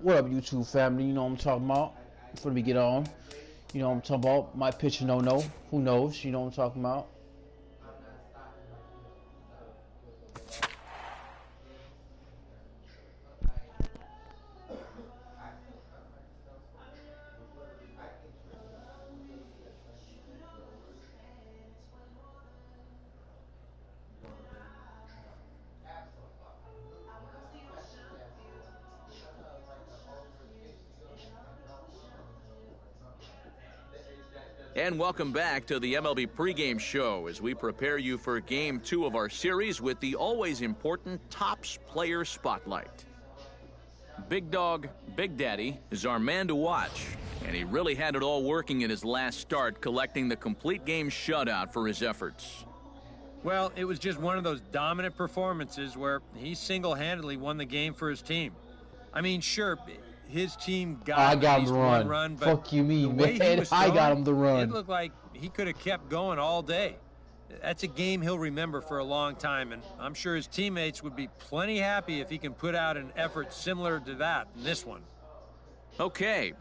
What up, YouTube family? You know what I'm talking about. Before we get on, you know what I'm talking about. My pitcher, no. Who knows? You know what I'm talking about. And welcome back to the MLB pregame show as we prepare you for Game 2 of our series with the always important Topps Player Spotlight. Big Dog, Big Daddy is our man to watch, and he really had it all working in his last start, collecting the complete game shutout for his efforts. Well, it was just one of those dominant performances where he single-handedly won the game for his team. I mean, sure, his team got him the run, but fuck you mean, man. I got him the run. It looked like he could have kept going all day. That's a game he'll remember for a long time, and I'm sure his teammates would be plenty happy if he can put out an effort similar to that in this one. Okay,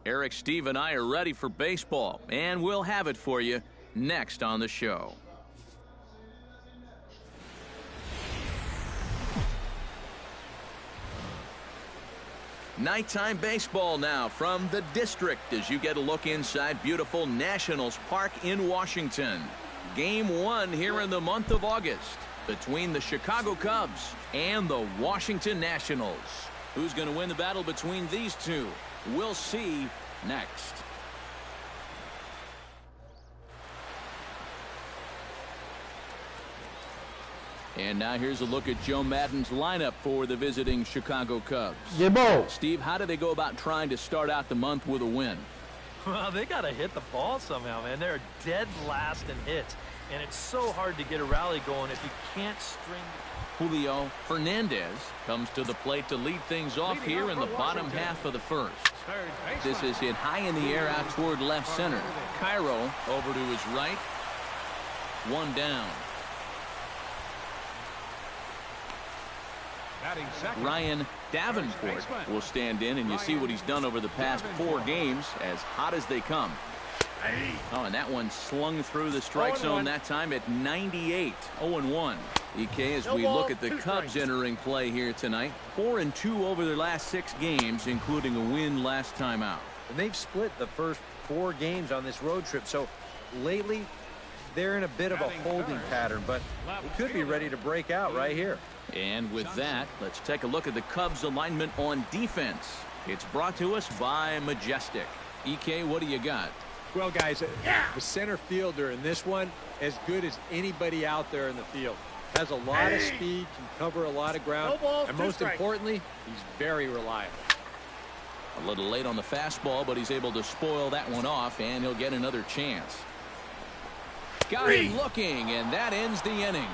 Eric, Steve, and I are ready for baseball, and we'll have it for you next on the show. Nighttime baseball now from the district as you get a look inside beautiful Nationals Park in Washington. Game 1 here in the month of August between the Chicago Cubs and the Washington Nationals. Who's going to win the battle between these two? We'll see next. And now here's a look at Joe Maddon's lineup for the visiting Chicago Cubs. Steve, how do they go about trying to start out the month with a win? Well, they got to hit the ball somehow, man. They're dead last in hits, and it's so hard to get a rally going if you can't string. Julio Fernandez comes to the plate to lead things off here in the bottom half of the first. This is hit high in the air out toward left center. Cairo over to his right. One down. Ryan Davenport will stand in, and you see what he's done over the past 4 games, as hot as they come. Oh, and that one slung through the strike zone that time at 98. 0-1. EK, as we look at the Cubs entering play here tonight, 4-2 over their last 6 games, including a win last time out. And they've split the first 4 games on this road trip, so lately they're in a bit of a holding pattern, but they could be ready to break out right here. And with that, let's take a look at the Cubs alignment on defense. It's brought to us by Majestic. EK, what do you got? Well, guys, the center fielder in this one, as good as anybody out there in the field. Has a lot of speed, can cover a lot of ground, and most importantly, he's very reliable. A little late on the fastball, but he's able to spoil that one off, and he'll get another chance. Got him looking, and that ends the inning.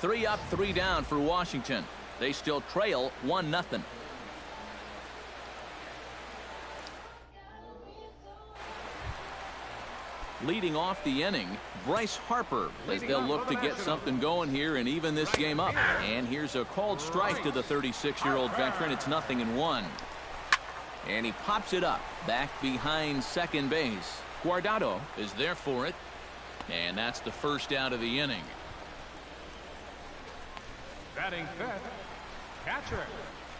3 up, 3 down for Washington. They still trail 1-0. Leading off the inning, Bryce Harper, as they'll look to get something going here and even this game up. And here's a called strike to the 36-year-old veteran. It's 0-1. And he pops it up back behind second base. Guardado is there for it. And that's the first out of the inning. Batting fifth, catcher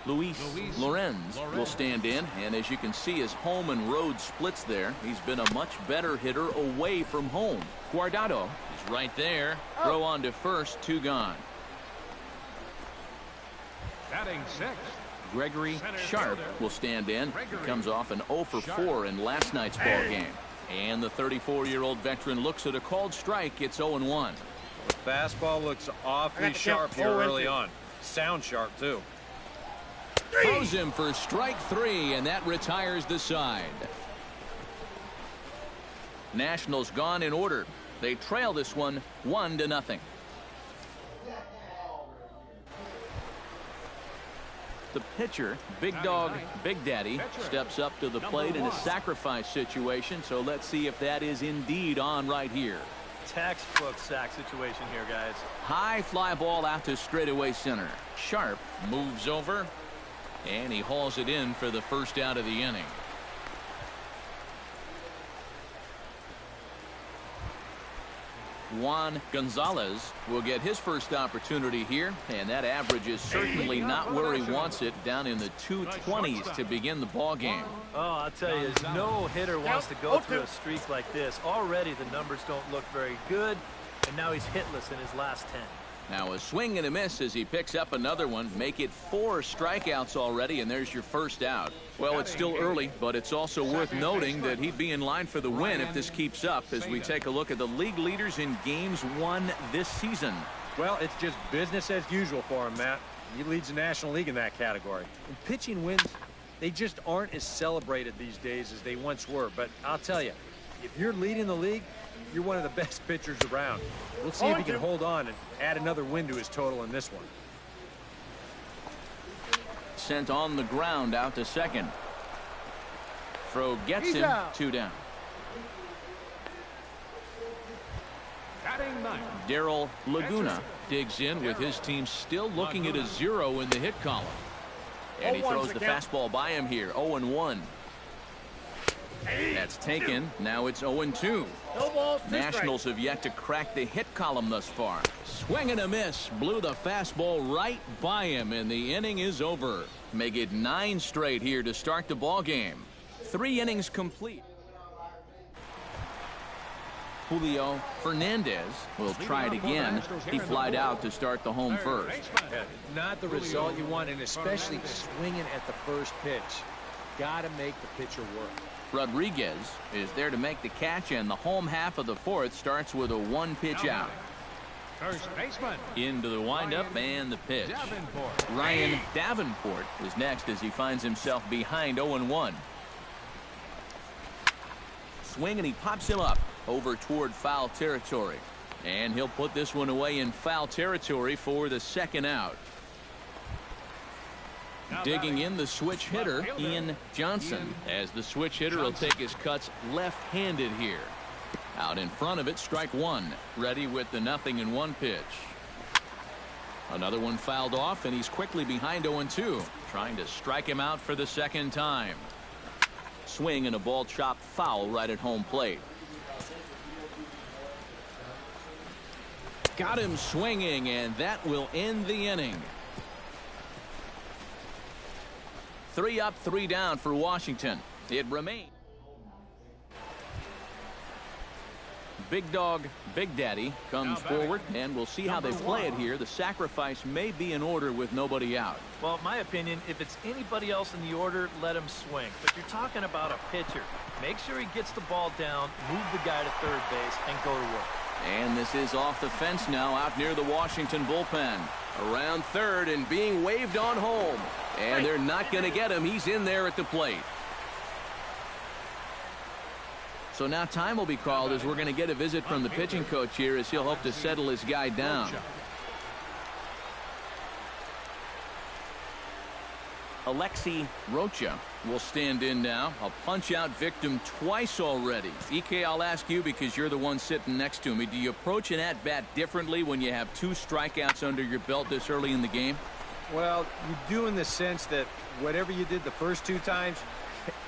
Luis Lorenz will stand in, and as you can see, his home and road splits there. He's been a much better hitter away from home. Guardado is right there. Throw on to first, 2 gone. Batting sixth, Gregory Sharp will stand in. He comes off an 0 for 4 in last night's ball game. And the 34-year-old veteran looks at a called strike. It's 0-1. The fastball looks awfully sharp here early on. Sound sharp, too. Throws him for strike 3, and that retires the side. Nationals gone in order. They trail this one 1-0. The pitcher, Big Dog, Big Daddy, steps up to the plate in a sacrifice situation, so let's see if that is indeed on right here. textbook sack situation here, guys. High fly ball out to straightaway center. Sharp moves over, and he hauls it in for the first out of the inning. Juan Gonzalez will get his first opportunity here, and that average is certainly not where he wants it, down in the 220s to begin the ball game. Oh, I'll tell you, no hitter wants to go through a streak like this. Already the numbers don't look very good, and now he's hitless in his last 10. Now a swing and a miss as he picks up another one. Make it 4 strikeouts already, and there's your first out. Well, it's still early, but it's also worth noting that he'd be in line for the win if this keeps up, as we take a look at the league leaders in games won this season. Well, it's just business as usual for him, Matt. He leads the National League in that category. And pitching wins, they just aren't as celebrated these days as they once were. But I'll tell you, if you're leading the league, you're one of the best pitchers around. We'll see if he can hold on and add another win to his total in this one. Sent on the ground out to second. Throw gets him, 2 down. Batting ninth. Daryl Laguna digs in with his team still looking at a 0 in the hit column. And he throws the fastball by him here. 0-1. That's taken. Now it's 0-2. Nationals have yet to crack the hit column thus far. Swing and a miss. Blew the fastball right by him, and the inning is over. Make it 9 straight here to start the ball game. 3 innings complete. Julio Fernandez will try it again. He flied out to start the home first. Not the result you want, and especially swinging at the first pitch. Got to make the pitcher work. Rodriguez is there to make the catch, and the home half of the 4th starts with a 1-pitch out. First baseman. Into the windup and the pitch. Davenport. Ryan Davenport is next as he finds himself behind 0-1. Swing, and he pops him up over toward foul territory. And he'll put this one away in foul territory for the second out. Digging in the switch hitter, Ian Johnson, as the switch hitter will take his cuts left-handed here. Out in front of it, strike 1. Ready with the 0-1 pitch. Another one fouled off, and he's quickly behind 0-2, trying to strike him out for the second time. Swing and a ball chopped foul right at home plate. Got him swinging, and that will end the inning. 3 up, 3 down for Washington. It remains. Big Dog, Big Daddy comes forward, and we'll see how they play it here. The sacrifice may be in order with nobody out. Well, in my opinion, if it's anybody else in the order, let him swing. But you're talking about a pitcher. Make sure he gets the ball down, move the guy to third base, and go to work. And this is off the fence now out near the Washington bullpen. Around third and being waved on home. And they're not going to get him. He's in there at the plate. So now time will be called as we're going to get a visit from the pitching coach here as he'll hope to settle his guy down. Alexi Rocha will stand in now. A punch-out victim twice already. EK, I'll ask you because you're the one sitting next to me. Do you approach an at-bat differently when you have 2 strikeouts under your belt this early in the game? Well, you do in the sense that whatever you did the first 2 times,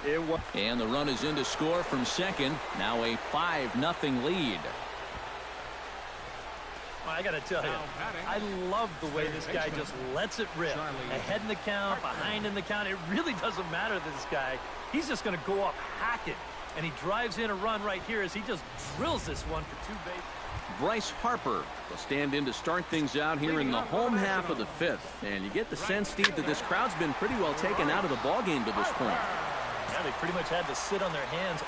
it was. And the run is in to score from second. Now a 5-0 lead. I got to tell you, I love the way this guy just lets it rip. Ahead in the count, behind in the count. It really doesn't matter to this guy. He's just going to go up hacking. And he drives in a run right here as he just drills this one for 2 bases. Bryce Harper will stand in to start things out here in the home half of the 5th. And you get the sense, Steve, that this crowd's been pretty well taken out of the ballgame to this point. Yeah, they pretty much had to sit on their hands.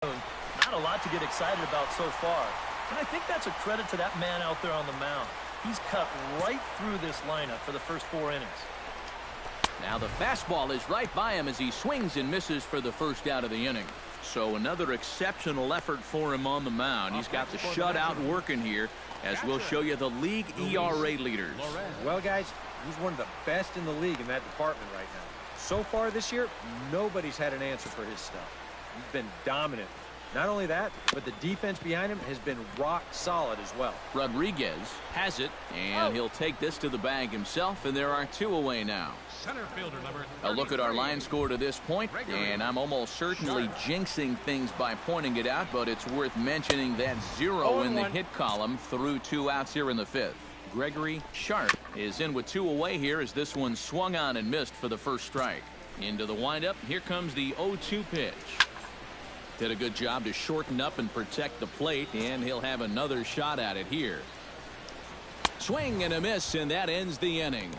Not a lot to get excited about so far. And I think that's a credit to that man out there on the mound. He's cut right through this lineup for the first 4 innings. Now the fastball is right by him as he swings and misses for the first out of the inning. So another exceptional effort for him on the mound. He's got the shutout working here as we'll show you the league ERA leaders. Well, guys, he's one of the best in the league in that department right now. So far this year, nobody's had an answer for his stuff. He's been dominant. Not only that, but the defense behind him has been rock solid as well. Rodriguez has it, and he'll take this to the bag himself, and there are 2 away now. Center fielder number A look at our line score to this point, and I'm almost certainly jinxing things by pointing it out, but it's worth mentioning that 0 in the hit column through 2 outs here in the 5th. Gregory Sharp is in with 2 away here as this one swung on and missed for the first strike. Into the windup, here comes the 0-2 pitch. Did a good job to shorten up and protect the plate, and he'll have another shot at it here. Swing and a miss, and that ends the inning.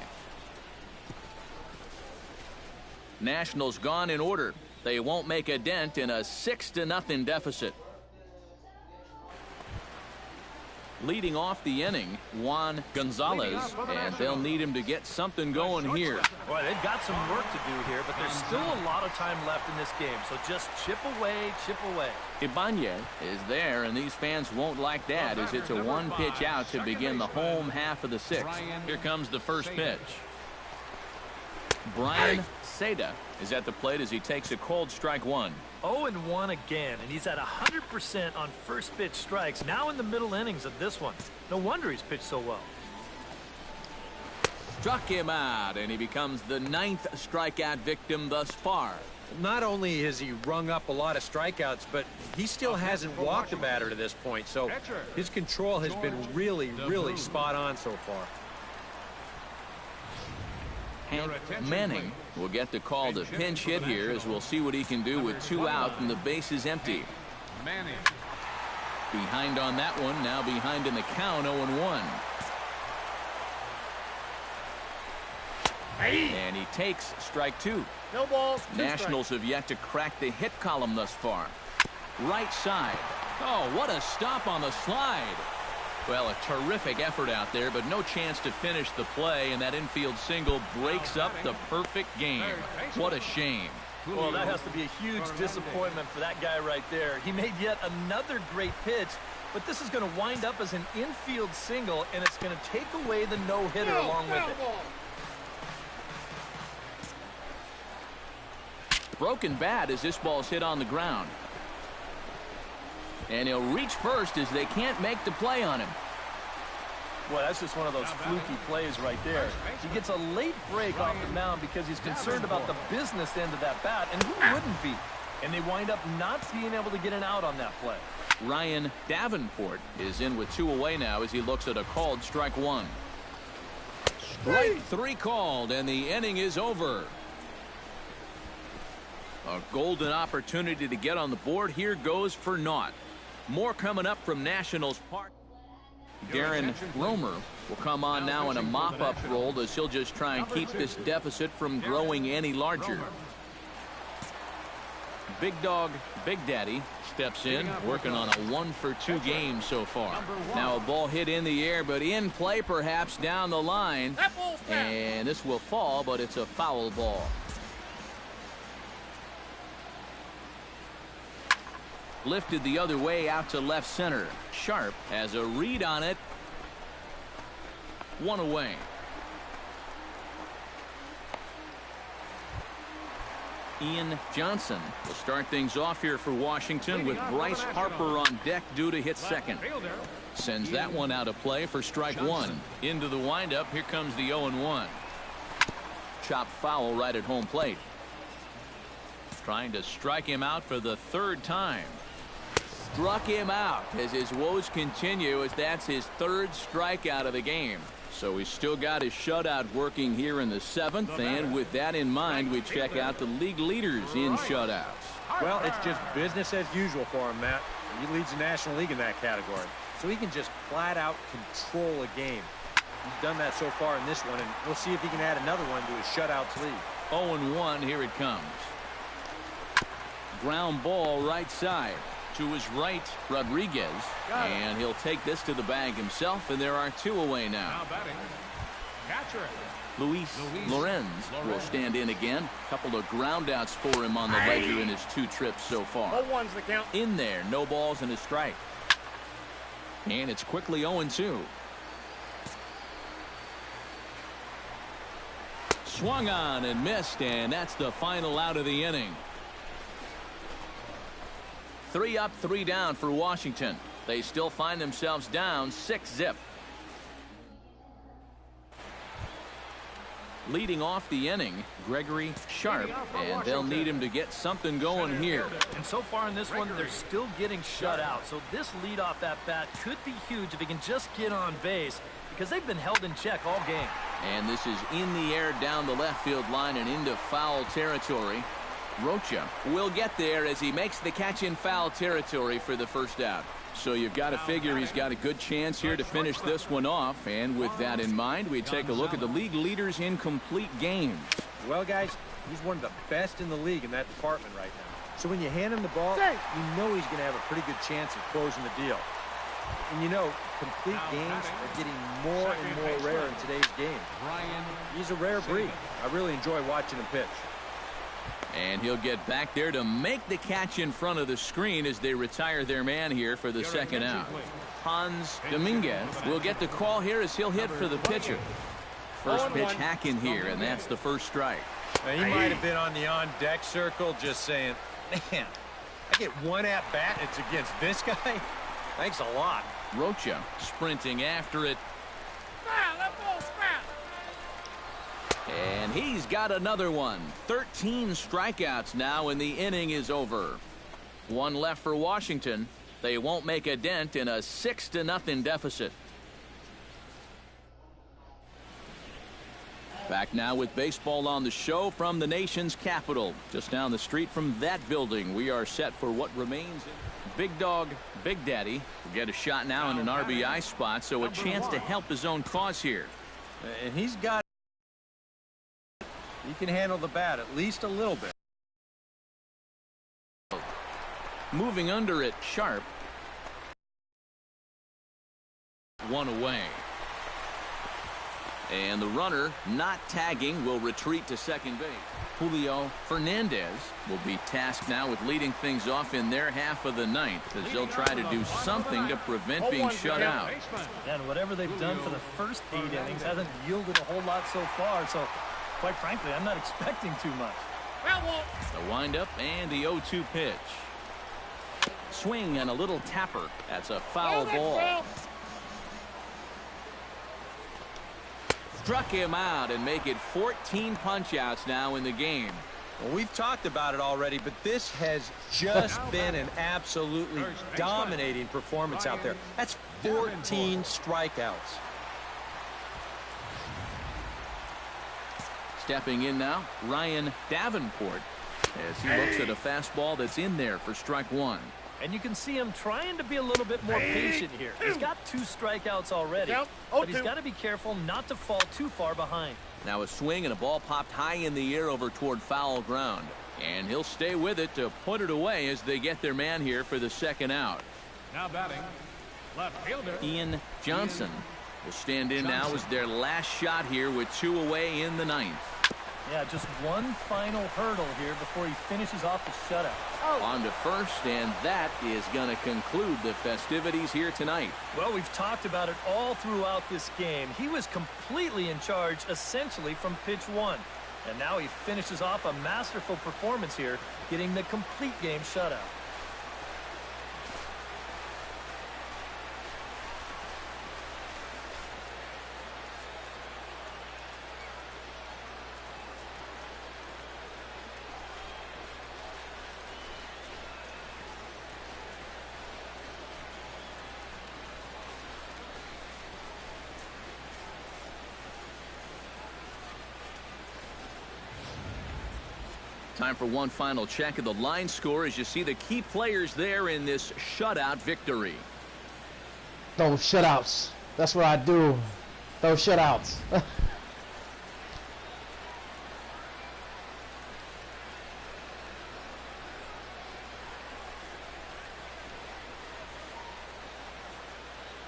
Nationals gone in order. They won't make a dent in a 6-0 deficit. Leading off the inning, Juan Gonzalez, and they'll need him to get something going here. Boy, they've got some work to do here, but there's still a lot of time left in this game, so just chip away, chip away. Ibanez is there, and these fans won't like that as it's a 1-pitch out to begin the home half of the 6th. Here comes the first pitch. Brian Seda is at the plate as he takes a cold strike 1. 0-1 again, and he's at 100% on first pitch strikes, now in the middle innings of this one. No wonder he's pitched so well. Struck him out, and he becomes the 9th strikeout victim thus far. Not only has he rung up a lot of strikeouts, but he still hasn't walked a batter to this point, so his control has been really, really spot on so far. Hank Manning will get the call to pinch hit here as we'll see what he can do with 2 out and the bases empty. Behind on that one, now behind in the count, 0-1. And he takes strike 2. No balls. Nationals have yet to crack the hit column thus far. Right side. Oh, what a stop on the slide. Well, a terrific effort out there, but no chance to finish the play, and that infield single breaks up the perfect game. What a shame. Well, that has to be a huge disappointment for that guy right there. He made yet another great pitch, but this is going to wind up as an infield single, and it's going to take away the no-hitter along with it. Broken bat as this ball's hit on the ground. And he'll reach first as they can't make the play on him. Boy, that's just one of those fluky plays right there. He gets a late break off the mound because he's concerned about the business end of that bat, and who wouldn't be? And they wind up not being able to get an out on that play. Ryan Davenport is in with 2 away now as he looks at a called strike 1. Strike 3 called, and the inning is over. A golden opportunity to get on the board here goes for naught. More coming up from Nationals Park. Darren Romer will come on now in a mop-up role as he'll just try and keep this deficit from growing any larger. Big Dog Big Daddy steps in, working on a 1-for-2 game so far. Now a ball hit in the air, but in play perhaps down the line. And this will fall, but it's a foul ball. Lifted the other way out to left center. Sharp has a read on it. 1 away. Ian Johnson will start things off here for Washington with Bryce Harper on deck due to hit second. Sends that one out of play for strike 1. Into the windup. Here comes the 0-1. Chop foul right at home plate. Trying to strike him out for the 3rd time. Struck him out as his woes continue as that's his 3rd strikeout of the game. So he's still got his shutout working here in the 7th, and with that in mind, we check out the league leaders in shutouts. Well, it's just business as usual for him, Matt. He leads the National League in that category. So he can just flat out control a game. He's done that so far in this one, and we'll see if he can add another one to his shutouts lead. 0-1, here it comes. Ground ball right side. To his right, Rodriguez, and he'll take this to the bag himself, and there are 2 away now. Luis Lorenz will stand in again. Couple of groundouts for him on the ledger in his 2 trips so far. 0-1's the count. In there, no balls and a strike. And it's quickly 0-2. Swung on and missed, and that's the final out of the inning. 3 up, 3 down for Washington. They still find themselves down 6-zip. Leading off the inning, Gregory Sharp, and they'll need him to get something going here. And so far in this one, they're still getting shut out. So this leadoff at bat could be huge if he can just get on base, because they've been held in check all game. And this is in the air down the left field line and into foul territory. Rocha will get there as he makes the catch in foul territory for the first out. So you've got to figure he's got a good chance here to finish this one off. And with that in mind, we take a look at the league leaders in complete games. Well, guys, he's one of the best in the league in that department right now. So when you hand him the ball, you know he's going to have a pretty good chance of closing the deal. And you know, complete games are getting more and more rare in today's game. He's a rare breed. I really enjoy watching him pitch. And he'll get back there to make the catch in front of the screen as they retire their man here for the second out. Hans Dominguez will get the call here as he'll hit for the pitcher. First pitch hack in here, and that's the first strike. Now, he might have been on the on-deck circle just saying, man, I get one at-bat, it's against this guy? Thanks a lot. Rocha sprinting after it. And he's got another one. 13 strikeouts now, and the inning is over. One left for Washington. They won't make a dent in a 6-0 deficit. Back now with baseball on the show from the nation's capital. Just down the street from that building, we are set for what remains. Big Dog, Big Daddy will get a shot now in an RBI spot, so a chance to help his own cause here. And he's got. He can handle the bat at least a little bit. Moving under it, Sharp. One away. And the runner, not tagging, will retreat to second base. Julio Fernandez will be tasked now with leading things off in their half of the ninth, as they'll try to do something to prevent being shut out. And whatever they've done for the first 8 innings hasn't yielded a whole lot so far, so quite frankly, I'm not expecting too much. The windup and the 0-2 pitch. Swing and a little tapper. That's a foul ball. Struck him out and make it 14 punch-outs now in the game. Well, we've talked about it already, but this has just been an absolutely dominating performance out there. That's 14 strikeouts. Stepping in now, Ryan Davenport, as he looks at a fastball that's in there for strike one. And you can see him trying to be a little bit more patient here. He's got 2 strikeouts already, but he's got to be careful not to fall too far behind. Now a swing and a ball popped high in the air over toward foul ground. And he'll stay with it to put it away as they get their man here for the second out. Now batting, left fielder Ian Johnson will stand in now as their last shot here with 2 away in the ninth. Yeah, just one final hurdle here before he finishes off the shutout. On to first, and that is going to conclude the festivities here tonight. Well, we've talked about it all throughout this game. He was completely in charge, essentially, from pitch 1. And now he finishes off a masterful performance here, getting the complete game shutout. Time for one final check of the line score as you see the key players there in this shutout victory. Those shutouts. That's what I do. Those shutouts.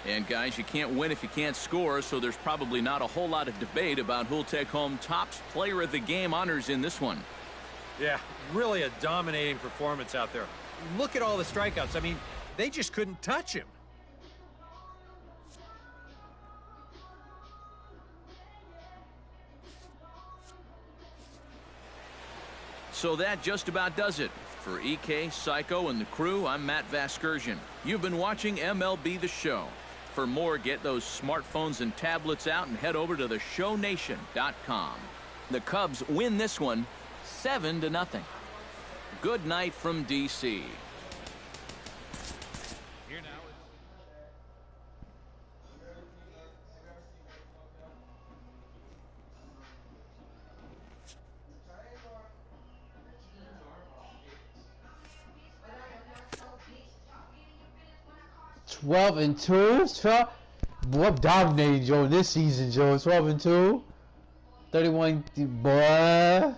And guys, you can't win if you can't score, so there's probably not a whole lot of debate about who'll take home Topps Player of the Game honors in this one. Yeah, really a dominating performance out there. Look at all the strikeouts. I mean, they just couldn't touch him. So that just about does it. For EK, Psycho, and the crew, I'm Matt Vasgersian. You've been watching MLB The Show. For more, get those smartphones and tablets out and head over to theshownation.com. The Cubs win this one 7-0. Good night from D.C. Here now is 12-2. Boy, I'm dominating, Joe, this season, Joe. 12-2. 31, boy.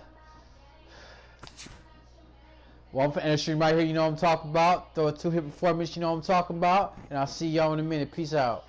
Well, I'm for end the stream right here, you know what I'm talking about. Throw a 2-hit performance, you know what I'm talking about. And I'll see y'all in a minute. Peace out.